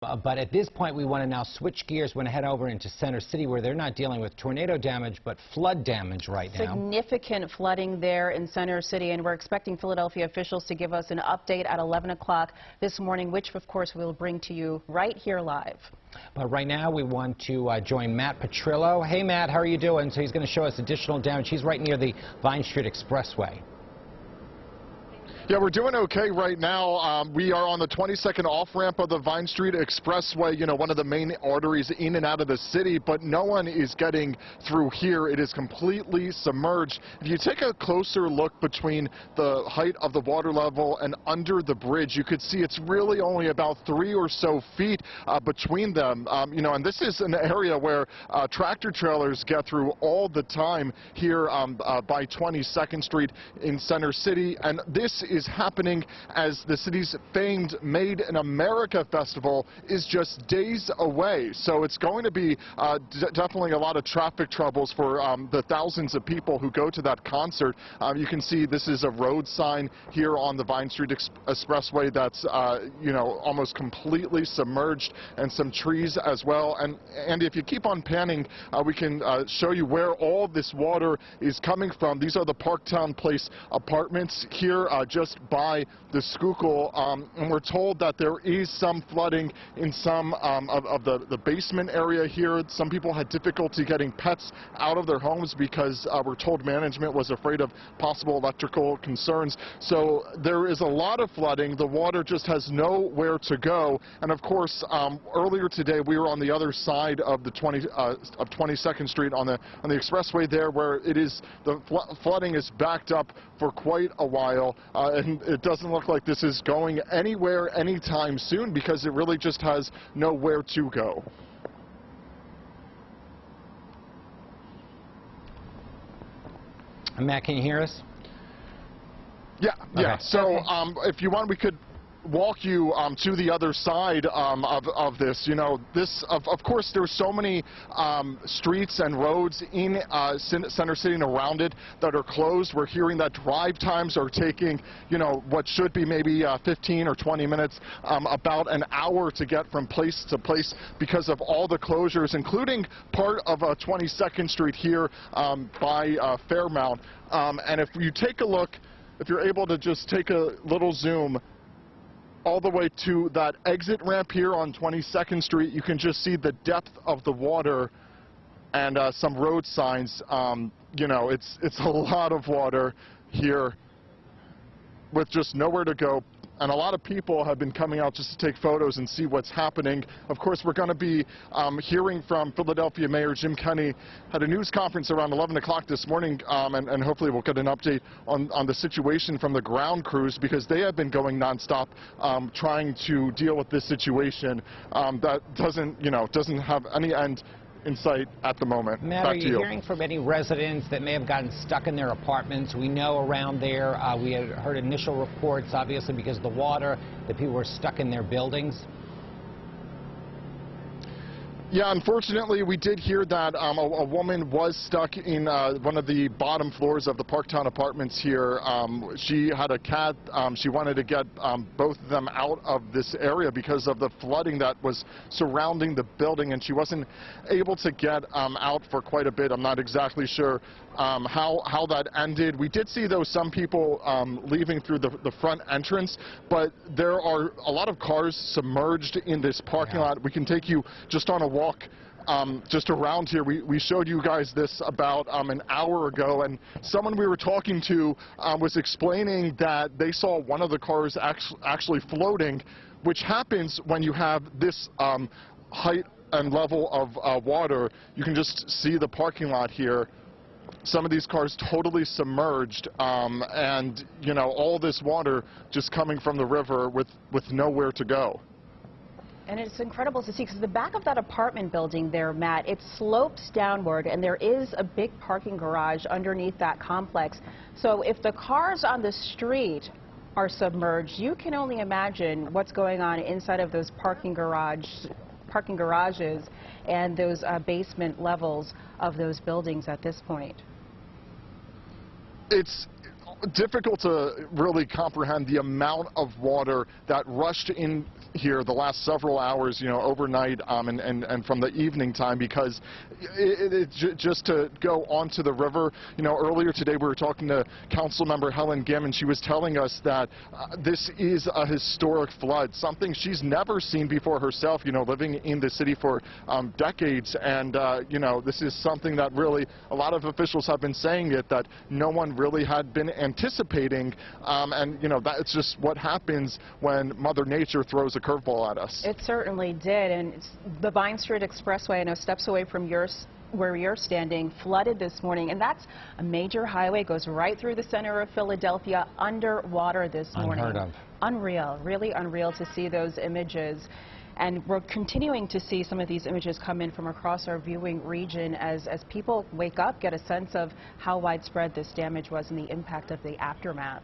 But at this point, we want to now switch gears. Want to head over into Center City, where they're not dealing with tornado damage, but flood damage right now. Significant flooding there in Center City, and we're expecting Philadelphia officials to give us an update at 11 o'clock this morning, which, of course, we'll bring to you right here live. But right now, we want to join Matt Petrillo. Hey, Matt, how are you doing? So he's going to show us additional damage. He's right near the Vine Street Expressway. Yeah, we're doing okay right now. We are on the 22nd off-ramp of the Vine Street Expressway, you know, one of the main arteries in and out of the city, but no one is getting through here. It is completely submerged. If you take a closer look between the height of the water level and under the bridge, you could see it's really only about 3 or so feet between them. You know, and this is an area where tractor trailers get through all the time here by 22nd Street in Center City, and this is happening as the city's famed Made in America festival is just days away. So it's going to be definitely a lot of traffic troubles for the thousands of people who go to that concert. You can see this is a road sign here on the Vine Street Expressway that's you know, almost completely submerged, and some trees as well. And if you keep on panning, we can show you where all this water is coming from. These are the Parktown Place apartments here just by the Schuylkill, and we're told that there is some flooding in some of the basement area here. Some people had difficulty getting pets out of their homes because we're told management was afraid of possible electrical concerns. So there is a lot of flooding. The water just has nowhere to go. And of course, earlier today we were on the other side of the 22nd Street on the expressway there, where it is the flooding is backed up for quite a while. And it doesn't look like this is going anywhere anytime soon, because it really just has nowhere to go. Matt, can you hear us? Yeah, yeah. Okay. So if you want, we could walk you to the other side of this. You know, this of course there's so many streets and roads in Center City and around it that are closed. We're hearing that drive times are taking, you know, what should be maybe 15 or 20 minutes, about an hour to get from place to place because of all the closures, including part of 22nd Street here by Fairmount. And if you take a look, if you're able to just take a little zoom all the way to that exit ramp here on 22nd Street, you can just see the depth of the water and some road signs. You know, it's a lot of water here with just nowhere to go. And a lot of people have been coming out just to take photos and see what's happening. Of course, we're going to be hearing from Philadelphia Mayor Jim Kenney. Had a news conference around 11 o'clock this morning, and hopefully we'll get an update on the situation from the ground crews, because they have been going nonstop trying to deal with this situation that doesn't have any end in sight at the moment. Matt, are you hearing from any residents that may have gotten stuck in their apartments? We know around there, we had heard initial reports, obviously because of the water, that people were stuck in their buildings. Yeah, unfortunately, we did hear that a woman was stuck in one of the bottom floors of the Parktown apartments here. She had a cat. She wanted to get both of them out of this area because of the flooding that was surrounding the building, and she wasn't able to get out for quite a bit. I'm not exactly sure how that ended. We did see, though, some people leaving through the front entrance, but there are a lot of cars submerged in this parking lot. We can take you just on a walk just around here. We showed you guys this about an hour ago, and someone we were talking to was explaining that they saw one of the cars actually floating, which happens when you have this height and level of water. You can just see the parking lot here. Some of these cars totally submerged, and you know, all this water just coming from the river with nowhere to go. And it's incredible to see, because the back of that apartment building there, Matt, it slopes downward, and there is a big parking garage underneath that complex. So if the cars on the street are submerged, you can only imagine what's going on inside of those parking garages and those basement levels of those buildings at this point. It's difficult to really comprehend the amount of water that rushed in here the last several hours, overnight and from the evening time, because just to go onto the river, earlier today we were talking to Council Member Helen Gim, and she was telling us that this is a historic flood, something she's never seen before herself, living in the city for decades, and, this is something that really a lot of officials have been saying that no one really had been anticipating, and that's just what happens when Mother Nature throws a curveball at us. It certainly did, and the Vine Street Expressway, I know steps away from where you're standing, flooded this morning, and that's a major highway, goes right through the center of Philadelphia, underwater this morning. Unheard of. Unreal, really unreal to see those images. And we're continuing to see some of these images come in from across our viewing region as people wake up, get a sense of how widespread this damage was and the impact of the aftermath.